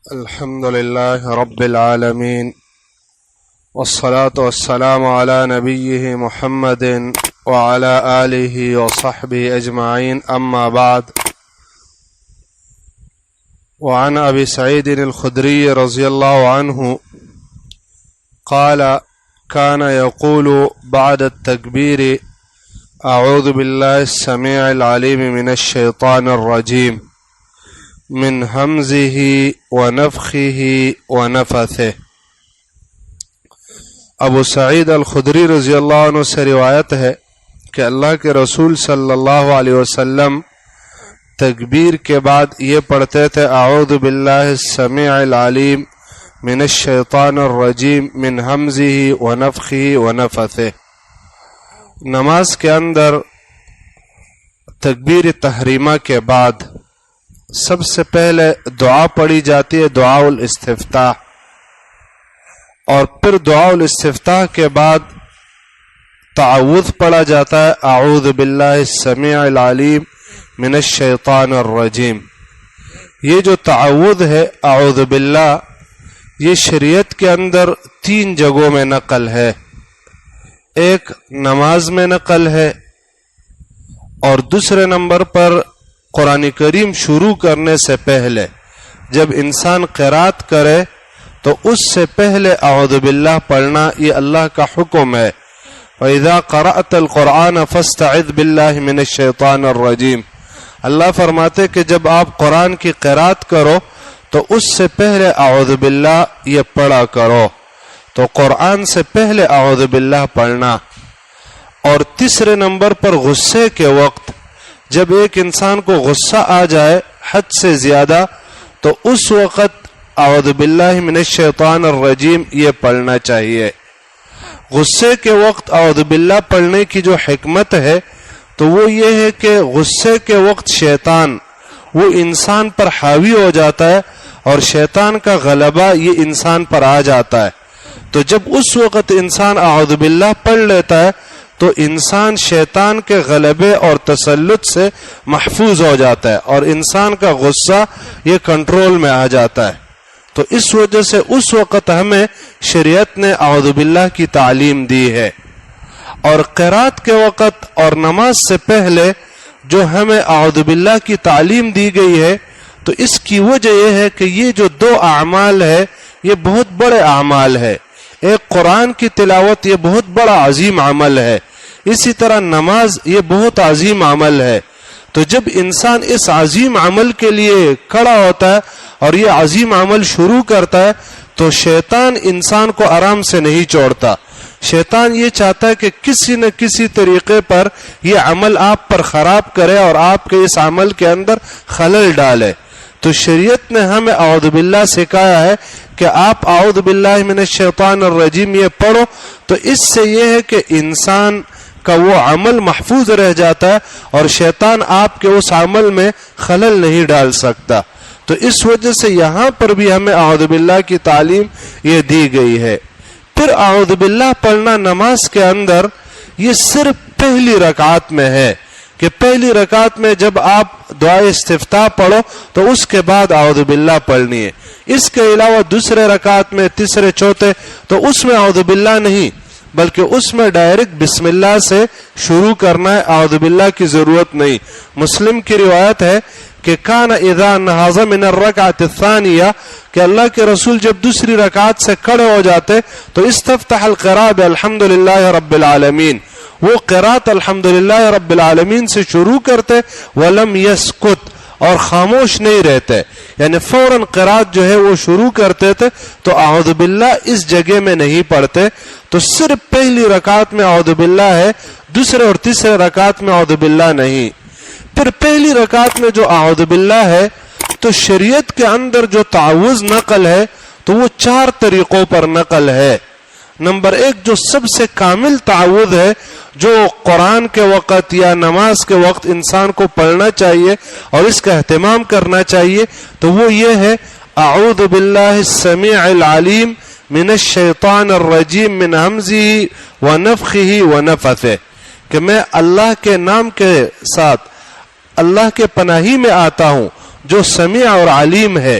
الحمد لله رب العالمين والصلاة والسلام على نبيه محمد وعلى آله وصحبه أجمعين أما بعد. وعن أبي سعيد الخدري رضي الله عنه قال كان يقول بعد التكبير أعوذ بالله السميع العليم من الشيطان الرجيم من همزه ونفخه ونفثه. ابو سعید الخدری رضی اللہ عنہ سے روایت ہے کہ اللہ کے رسول صلی اللہ علیہ وسلم تکبیر کے بعد یہ پڑھتے تھے اعوذ باللہ السمیع العلیم من الشیطان الرجیم من همزه ونفخه ونفثه. نماز کے اندر تکبیر تحریمہ کے بعد سب سے پہلے دعا پڑھی جاتی ہے، دعا الاستفتاح، اور پھر دعا الاستفتاح کے بعد تعوذ پڑھا جاتا ہے اعوذ باللہ السمیع العلیم من الشیطان الرجیم. یہ جو تعوذ ہے اعوذ باللہ، یہ شریعت کے اندر 3 جگہوں میں نقل ہے. ایک نماز میں نقل ہے، اور دوسرے نمبر پر قرآن کریم شروع کرنے سے پہلے جب انسان قرات کرے تو اس سے پہلے اعوذ باللہ پڑھنا یہ اللہ کا حکم ہے. وَإِذَا قَرَأْتَ الْقُرْآنَ فَاسْتَعِذْ بِاللَّهِ مِنَ الشَّيْطَانِ الرَّجِيمِ. اللہ فرماتے کہ جب آپ قرآن کی قرات کرو تو اس سے پہلے اعوذ باللہ یہ پڑھا کرو. تو قرآن سے پہلے اعوذ باللہ پڑھنا. اور تیسرے نمبر پر غصے کے وقت جب ایک انسان کو غصہ آ جائے حد سے زیادہ تو اس وقت اعوذ باللہ من الشیطان الرجیم یہ پڑھنا چاہیے. غصے کے وقت اعوذ باللہ پڑھنے کی جو حکمت ہے تو وہ یہ ہے کہ غصے کے وقت شیطان وہ انسان پر حاوی ہو جاتا ہے اور شیطان کا غلبہ یہ انسان پر آ جاتا ہے. تو جب اس وقت انسان اعوذ باللہ پڑھ لیتا ہے تو انسان شیطان کے غلبے اور تسلط سے محفوظ ہو جاتا ہے اور انسان کا غصہ یہ کنٹرول میں آ جاتا ہے. تو اس وجہ سے اس وقت ہمیں شریعت نے اعوذ باللہ کی تعلیم دی ہے. اور قرات کے وقت اور نماز سے پہلے جو ہمیں اعوذ باللہ کی تعلیم دی گئی ہے تو اس کی وجہ یہ ہے کہ یہ جو 2 اعمال ہے یہ بہت بڑے اعمال ہے. ایک قرآن کی تلاوت یہ بہت بڑا عظیم عمل ہے، اسی طرح نماز یہ بہت عظیم عمل ہے. تو جب انسان اس عظیم عمل کے لیے کھڑا ہوتا ہے اور یہ عظیم عمل شروع کرتا ہے تو شیطان انسان کو آرام سے نہیں چھوڑتا. شیطان یہ چاہتا ہے کہ کسی نہ کسی طریقے پر یہ عمل آپ پر خراب کرے اور آپ کے اس عمل کے اندر خلل ڈالے. تو شریعت نے ہمیں اعوذ باللہ سکھایا ہے کہ آپ اعوذ باللہ من الشیطان الرجیم یہ پڑھو، تو اس سے یہ ہے کہ انسان کا وہ عمل محفوظ رہ جاتا ہے اور شیطان آپ کے اس عمل میں خلل نہیں ڈال سکتا. تو اس وجہ سے یہاں پر بھی ہمیں اعوذ باللہ کی تعلیم یہ دی گئی ہے. پھر اعوذ باللہ پڑھنا نماز کے اندر یہ صرف پہلی رکعت میں ہے کہ پہلی رکعت میں جب آپ دعائے استفتاح پڑھو تو اس کے بعد اعوذ باللہ پڑھنی ہے. اس کے علاوہ دوسرے رکعت میں، تیسرے، چوتھے تو اس میں اعوذ باللہ نہیں، بلکہ اس میں ڈائریکٹ بسم اللہ سے شروع کرنا ہے، اعوذ باللہ کی ضرورت نہیں. مسلم کی روایت ہے کہ کان اذا نہض من الرکعۃ الثانیہ کہ اللہ کے رسول جب دوسری رکعت سے کھڑے ہو جاتے تو استفتح القراءۃ بالحمدللہ رب العالمین، وہ قرات الحمدللہ رب العالمین سے شروع کرتے ولم یسکت اور خاموش نہیں رہتے، یعنی فوراً قرات جو ہے وہ شروع کرتے تھے. تو اعوذ باللہ اس جگہ میں نہیں پڑھتے. تو صرف پہلی رکعت میں اعوذ باللہ ہے، دوسرے اور تیسرے رکعت میں اعوذ باللہ نہیں. پھر پہلی رکعت میں جو اعوذ باللہ ہے تو شریعت کے اندر جو تعوذ نقل ہے تو وہ 4 طریقوں پر نقل ہے. نمبر 1 جو سب سے کامل تعوذ ہے جو قرآن کے وقت یا نماز کے وقت انسان کو پڑھنا چاہیے اور اس کا اہتمام کرنا چاہیے تو وہ یہ ہے اعوذ باللہ السمیع العلیم من الشیطان الرجیم من همزه ونفخه ونفثه، کہ میں اللہ کے نام کے ساتھ اللہ کے پناہی میں آتا ہوں جو سمیع اور علیم ہے